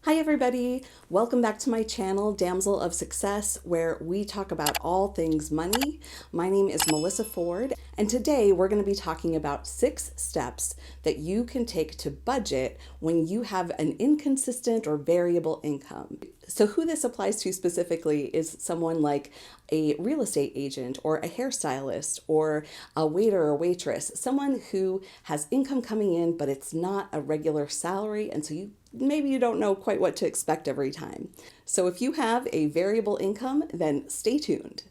Hi everybody, welcome back to my channel, Damsel of Success, where we talk about all things money. My name is Melissa Ford, and today we're going to be talking about 6 steps that you can take to budget when you have an inconsistent or variable income. So who this applies to specifically is someone like a real estate agent or a hairstylist or a waiter or waitress, someone who has income coming in, but it's not a regular salary, and so maybe you don't know quite what to expect every time. So if you have a variable income, then stay tuned.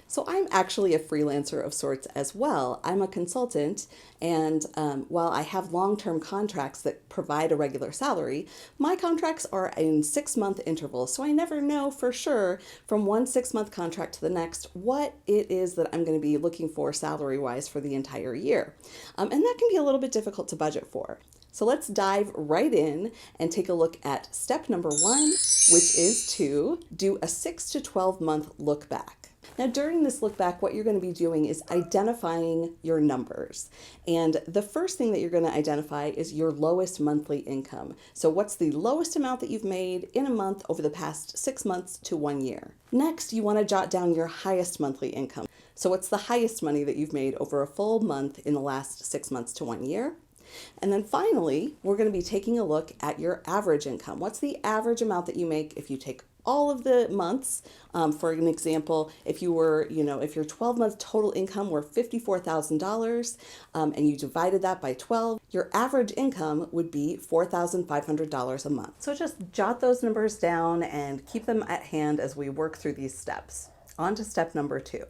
So I'm actually a freelancer of sorts as well. I'm a consultant, and while I have long-term contracts that provide a regular salary, my contracts are in 6-month intervals. So I never know for sure from one 6-month contract to the next what it is that I'm going to be looking for salary-wise for the entire year. And that can be a little bit difficult to budget for. So let's dive right in and take a look at step number 1, which is to do a 6 to 12 month look back. Now, during this look back, what you're going to be doing is identifying your numbers. And the first thing that you're going to identify is your lowest monthly income. So what's the lowest amount that you've made in a month over the past 6 months to 1 year? Next, you want to jot down your highest monthly income. So what's the highest money that you've made over a full month in the last 6 months to 1 year? And then finally, we're going to be taking a look at your average income. What's the average amount that you make if you take all of the months? For an example, if you were, if your 12-month total income were $54,000 and you divided that by 12, your average income would be $4,500 a month. So just jot those numbers down and keep them at hand as we work through these steps. On to step number 2.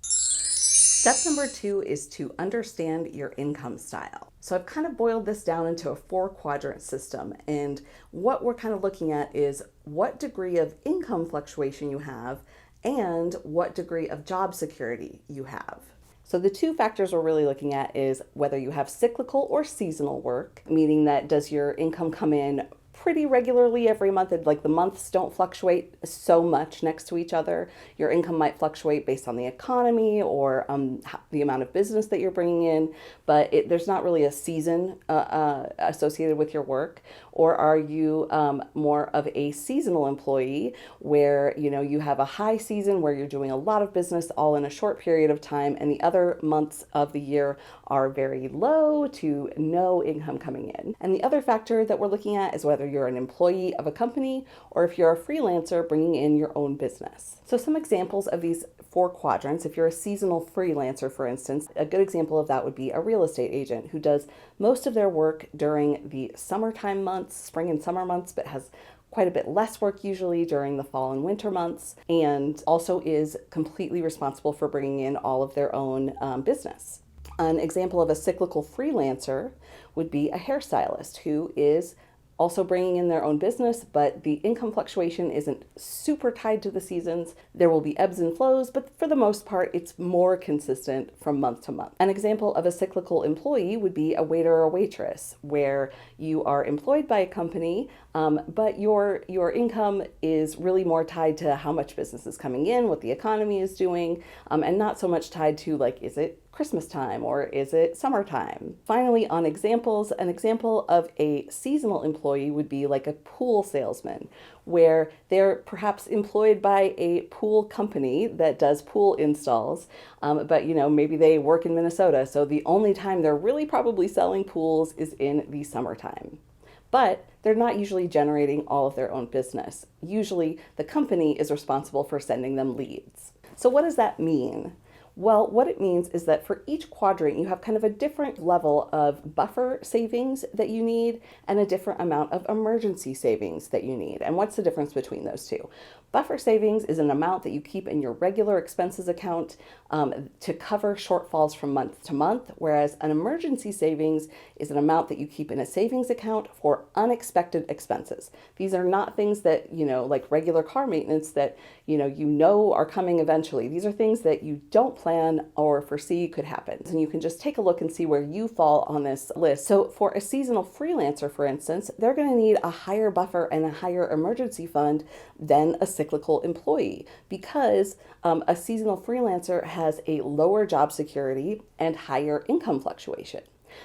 Step number 2 is to understand your income style. So I've kind of boiled this down into a 4-quadrant system, and what we're kind of looking at is what degree of income fluctuation you have and what degree of job security you have. So the 2 factors we're really looking at is whether you have cyclical or seasonal work, meaning that does your income come in pretty regularly every month. Like the months don't fluctuate so much next to each other. Your income might fluctuate based on the economy or the amount of business that you're bringing in, but there's not really a season associated with your work. Or are you more of a seasonal employee where you have a high season where you're doing a lot of business all in a short period of time, and the other months of the year are very low to no income coming in. And the other factor that we're looking at is whether you're an employee of a company or if you're a freelancer bringing in your own business. So some examples of these 4 quadrants: if you're a seasonal freelancer, for instance, a good example of that would be a real estate agent who does most of their work during the summertime months, spring and summer months, but has quite a bit less work usually during the fall and winter months, and also is completely responsible for bringing in all of their own business. An example of a cyclical freelancer would be a hairstylist who is also bringing in their own business, but the income fluctuation isn't super tied to the seasons. There will be ebbs and flows, but for the most part, it's more consistent from month to month. An example of a cyclical employee would be a waiter or waitress, where you are employed by a company, but your income is really more tied to how much business is coming in, what the economy is doing, and not so much tied to is it Christmas time or is it summertime? Finally, on examples, an example of a seasonal employee would be like a pool salesman, where they're perhaps employed by a pool company that does pool installs, but maybe they work in Minnesota, so the only time they're really probably selling pools is in the summertime. But they're not usually generating all of their own business. Usually the company is responsible for sending them leads. So what does that mean? Well, what it means is that for each quadrant, you have kind of a different level of buffer savings that you need and a different amount of emergency savings that you need. And what's the difference between those two? Buffer savings is an amount that you keep in your regular expenses account to cover shortfalls from month to month, whereas an emergency savings is an amount that you keep in a savings account for unexpected expenses. These are not things that, like regular car maintenance that, are coming eventually. These are things that you don't plan or foresee could happen. And you can just take a look and see where you fall on this list. So for a seasonal freelancer, for instance, they're going to need a higher buffer and a higher emergency fund than a cyclical employee because a seasonal freelancer has a lower job security and higher income fluctuation.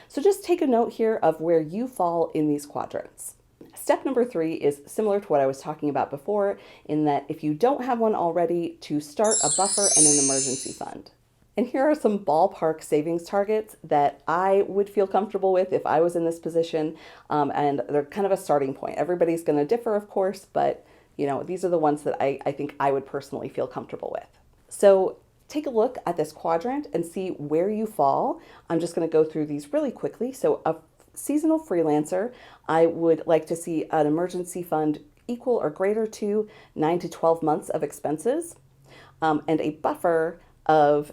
So just take a note here of where you fall in these quadrants. Step number 3 is similar to what I was talking about before, in that if you don't have one already, to start a buffer and an emergency fund. And here are some ballpark savings targets that I would feel comfortable with if I was in this position, and they're kind of a starting point. Everybody's going to differ, of course, but these are the ones that I think I would personally feel comfortable with. So take a look at this quadrant and see where you fall. I'm just going to go through these really quickly. So a seasonal freelancer, I would like to see an emergency fund equal or greater to 9 to 12 months of expenses, and a buffer of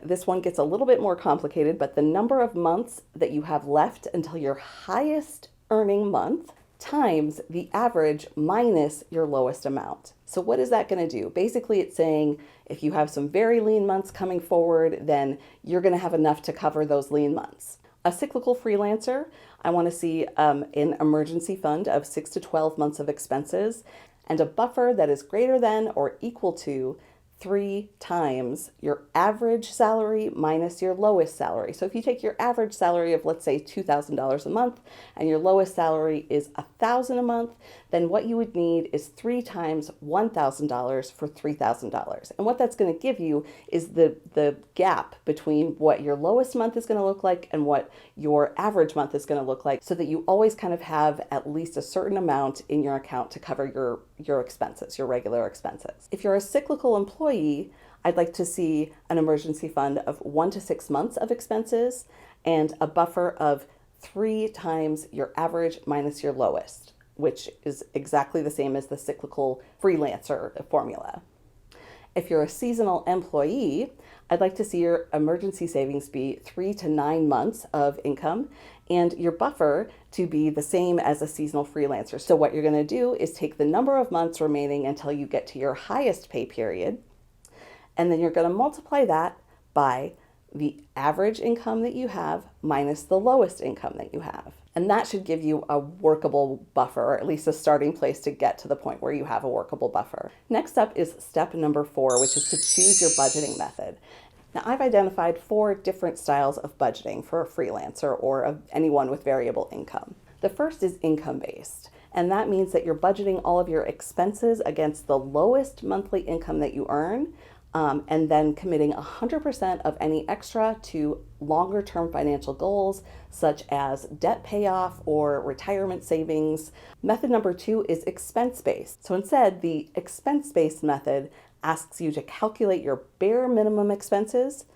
this one gets a little bit more complicated, but the number of months that you have left until your highest earning month times the average minus your lowest amount. So what is that going to do? Basically, it's saying if you have some very lean months coming forward, then you're going to have enough to cover those lean months. A cyclical freelancer, I want to see an emergency fund of 6 to 12 months of expenses and a buffer that is greater than or equal to 3 times your average salary minus your lowest salary. So if you take your average salary of, let's say, $2,000 a month and your lowest salary is $1,000 a month, then what you would need is 3 times $1,000 for $3,000. And what that's going to give you is the gap between what your lowest month is going to look like and what your average month is going to look like, so that you always kind of have at least a certain amount in your account to cover your expenses, your regular expenses. If you're a cyclical employee, I'd like to see an emergency fund of 1 to 6 months of expenses and a buffer of 3 times your average minus your lowest, which is exactly the same as the cyclical freelancer formula. If you're a seasonal employee, I'd like to see your emergency savings be 3 to 9 months of income and your buffer to be the same as a seasonal freelancer. So what you're going to do is take the number of months remaining until you get to your highest pay period, and then you're going to multiply that by the average income that you have minus the lowest income that you have. And that should give you a workable buffer, or at least a starting place to get to the point where you have a workable buffer. Next up is step number 4, which is to choose your budgeting method. Now, I've identified 4 different styles of budgeting for a freelancer or of anyone with variable income. The first is income-based, and that means that you're budgeting all of your expenses against the lowest monthly income that you earn, and then committing 100% of any extra to longer-term financial goals, such as debt payoff or retirement savings. Method number 2 is expense-based. So instead, the expense-based method asks you to calculate your bare minimum expenses,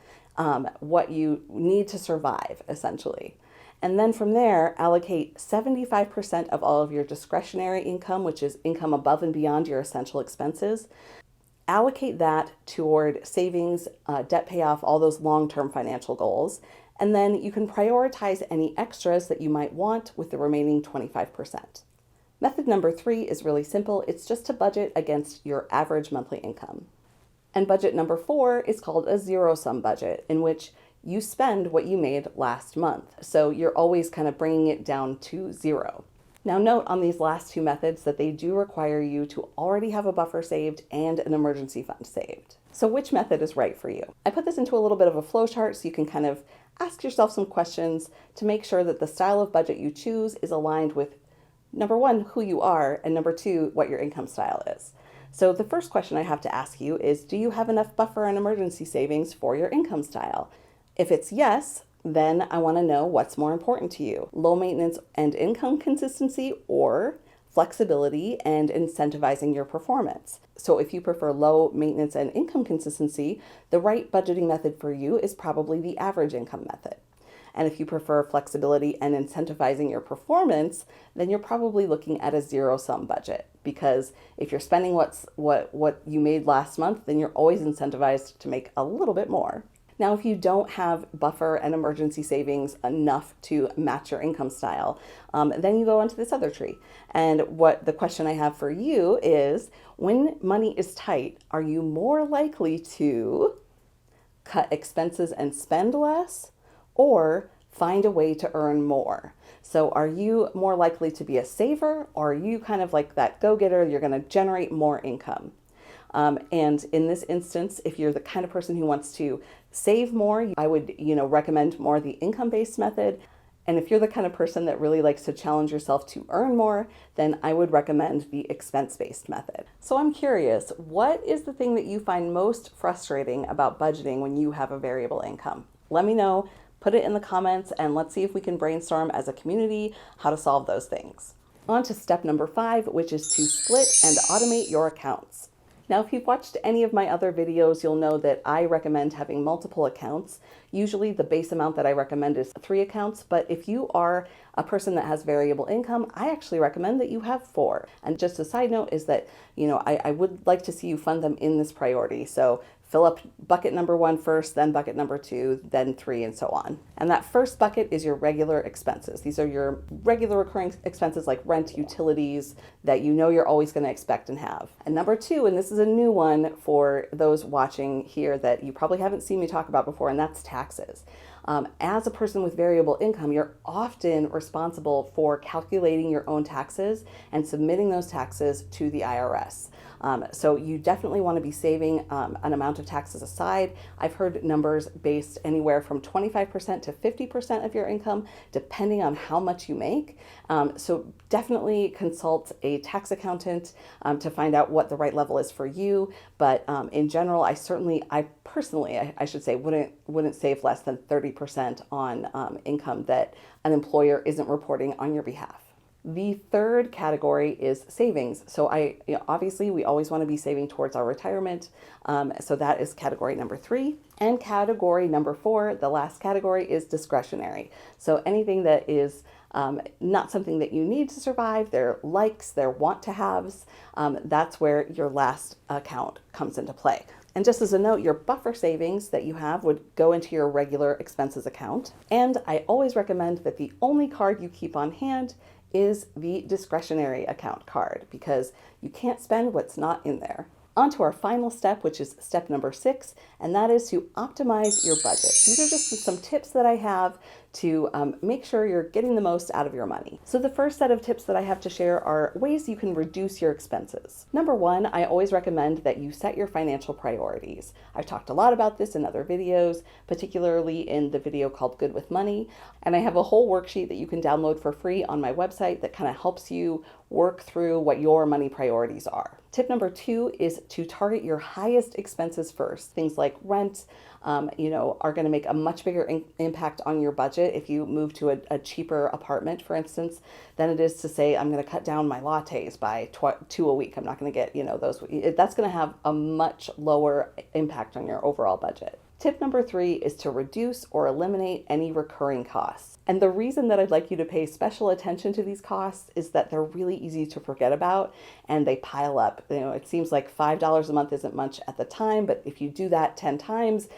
what you need to survive, essentially. And then from there, allocate 75% of all of your discretionary income, which is income above and beyond your essential expenses. Allocate that toward savings, debt payoff, all those long-term financial goals. And then you can prioritize any extras that you might want with the remaining 25%. Method number 3 is really simple. It's just to budget against your average monthly income. And budget number 4 is called a zero-sum budget, in which you spend what you made last month. So you're always kind of bringing it down to 0. Now note on these last 2 methods that they do require you to already have a buffer saved and an emergency fund saved. So which method is right for you? I put this into a little bit of a flowchart so you can kind of ask yourself some questions to make sure that the style of budget you choose is aligned with, number 1, who you are, and number 2, what your income style is. So the first question I have to ask you is, do you have enough buffer and emergency savings for your income style? If it's yes, then I want to know what's more important to you, low maintenance and income consistency, or flexibility and incentivizing your performance. So if you prefer low maintenance and income consistency, the right budgeting method for you is probably the average income method. And if you prefer flexibility and incentivizing your performance, then you're probably looking at a zero-sum budget, because if you're spending what you made last month, then you're always incentivized to make a little bit more. Now, if you don't have buffer and emergency savings enough to match your income style, then you go onto this other tree. And what the question I have for you is, when money is tight, are you more likely to cut expenses and spend less, or find a way to earn more. So are you more likely to be a saver, or are you kind of like that go-getter? You're going to generate more income. And in this instance, if you're the kind of person who wants to save more, I would, recommend more the income-based method. And if you're the kind of person that really likes to challenge yourself to earn more, then I would recommend the expense-based method. So I'm curious, what is the thing that you find most frustrating about budgeting when you have a variable income? Let me know, put it in the comments, and let's see if we can brainstorm as a community how to solve those things. On to step number 5, which is to split and automate your accounts. Now, if you've watched any of my other videos, you'll know that I recommend having multiple accounts. Usually the base amount that I recommend is 3 accounts, but if you are a person that has variable income, I actually recommend that you have 4. And just a side note is that, I would like to see you fund them in this priority. So fill up bucket number 1 first, then bucket number 2, then 3, and so on. And that first bucket is your regular expenses. These are your regular recurring expenses like rent, utilities, that you're always going to expect and have. And number 2, and this is a new one for those watching here that you probably haven't seen me talk about before, and that's taxes. As a person with variable income, you're often responsible for calculating your own taxes and submitting those taxes to the IRS. So you definitely want to be saving an amount of taxes aside. I've heard numbers based anywhere from 25% to 50% of your income, depending on how much you make. So definitely consult a tax accountant to find out what the right level is for you. But in general, I personally wouldn't save less than 30% on income that an employer isn't reporting on your behalf. The third category is savings. So obviously we always want to be saving towards our retirement. So that is category number 3. And category number 4, the last category, is discretionary. So anything that is not something that you need to survive, their likes, their want to haves, that's where your last account comes into play. And just as a note, your buffer savings that you have would go into your regular expenses account. And I always recommend that the only card you keep on hand is the discretionary account card, because you can't spend what's not in there. On to our final step, which is step number 6, and that is to optimize your budget. These are just some tips that I have to make sure you're getting the most out of your money. So the first set of tips that I have to share are ways you can reduce your expenses. Number 1, I always recommend that you set your financial priorities. I've talked a lot about this in other videos, particularly in the video called Good with Money, and I have a whole worksheet that you can download for free on my website that kind of helps you work through what your money priorities are. Tip number 2 is to target your highest expenses first. Things like rent, are going to make a much bigger impact on your budget if you move to a cheaper apartment, for instance, than it is to say, I'm going to cut down my lattes by 2 a week. I'm not going to get, those. That's going to have a much lower impact on your overall budget. Tip number 3 is to reduce or eliminate any recurring costs. And the reason that I'd like you to pay special attention to these costs is that they're really easy to forget about and they pile up. It seems like $5 a month isn't much at the time, but if you do that 10 times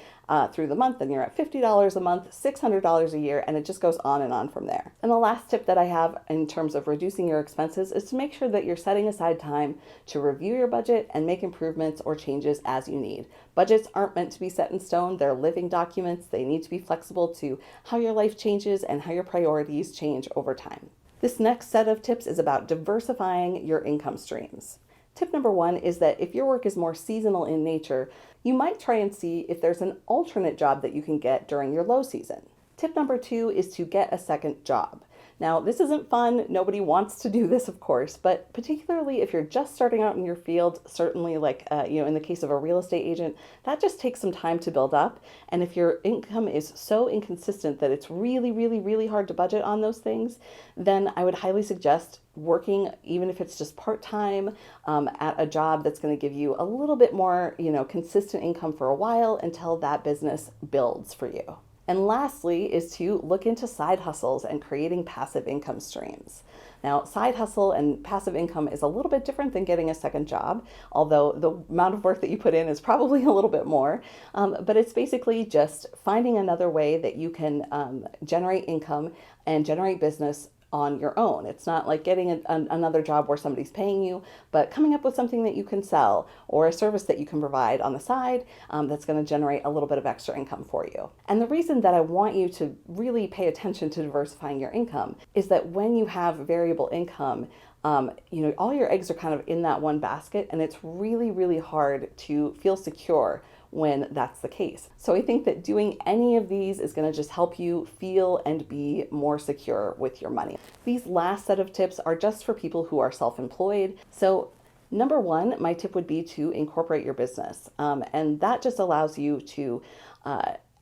through the month, then you're at $50 a month, $600 a year, and it just goes on and on from there. And the last tip that I have in terms of reducing your expenses is to make sure that you're setting aside time to review your budget and make improvements or changes as you need. Budgets aren't meant to be set in stone. They're living documents. They need to be flexible to how your life changes and how your priorities change over time. This next set of tips is about diversifying your income streams. Tip number 1 is that if your work is more seasonal in nature, you might try and see if there's an alternate job that you can get during your low season. Tip number 2 is to get a second job. Now, this isn't fun. Nobody wants to do this, of course, but particularly if you're just starting out in your field, certainly in the case of a real estate agent, that just takes some time to build up. And if your income is so inconsistent that it's really, really, really hard to budget on those things, then I would highly suggest working, even if it's just part-time, at a job that's going to give you a little bit more, consistent income for a while until that business builds for you. And lastly is to look into side hustles and creating passive income streams. Now, side hustle and passive income is a little bit different than getting a second job, although the amount of work that you put in is probably a little bit more. But it's basically just finding another way that you can generate income and generate business on your own. It's not like getting another job where somebody's paying you, but coming up with something that you can sell or a service that you can provide on the side that's going to generate a little bit of extra income for you. And the reason that I want you to really pay attention to diversifying your income is that when you have variable income, all your eggs are kind of in that one basket, and it's really, really hard to feel secure when that's the case. So I think that doing any of these is going to just help you feel and be more secure with your money. These last set of tips are just for people who are self-employed. So number one, my tip would be to incorporate your business. And that just allows you to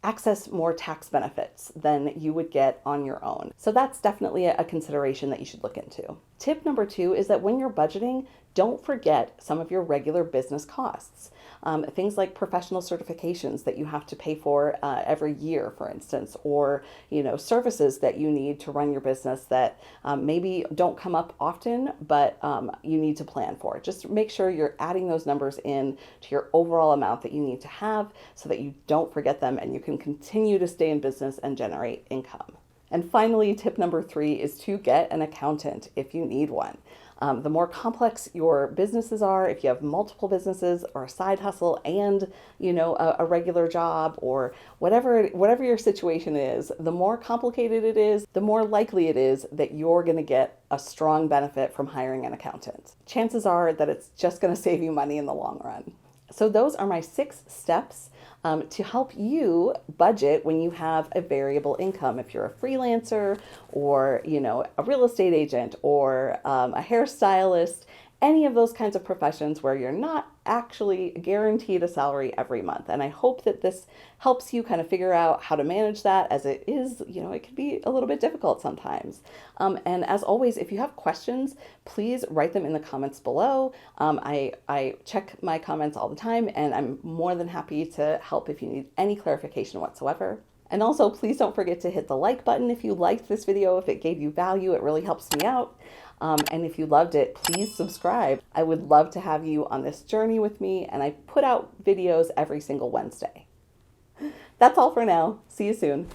access more tax benefits than you would get on your own. So that's definitely a consideration that you should look into. Tip number two is that when you're budgeting, don't forget some of your regular business costs. Things like professional certifications that you have to pay for every year, for instance, or services that you need to run your business that maybe don't come up often, but you need to plan for. Just make sure you're adding those numbers in to your overall amount that you need to have so that you don't forget them and you can continue to stay in business and generate income. And finally, tip number three is to get an accountant if you need one. The more complex your businesses are, if you have multiple businesses or a side hustle and, a regular job or whatever your situation is, the more complicated it is, the more likely it is that you're going to get a strong benefit from hiring an accountant. Chances are that it's just going to save you money in the long run. So those are my 6 steps to help you budget when you have a variable income. If you're a freelancer or, a real estate agent or a hairstylist, any of those kinds of professions where you're not actually guaranteed a salary every month. And I hope that this helps you kind of figure out how to manage that, as it is, it can be a little bit difficult sometimes. And as always, if you have questions, please write them in the comments below. I check my comments all the time, and I'm more than happy to help if you need any clarification whatsoever. And also, please don't forget to hit the like button if you liked this video. If it gave you value, it really helps me out. And if you loved it, please subscribe. I would love to have you on this journey with me, and I put out videos every single Wednesday. That's all for now. See you soon.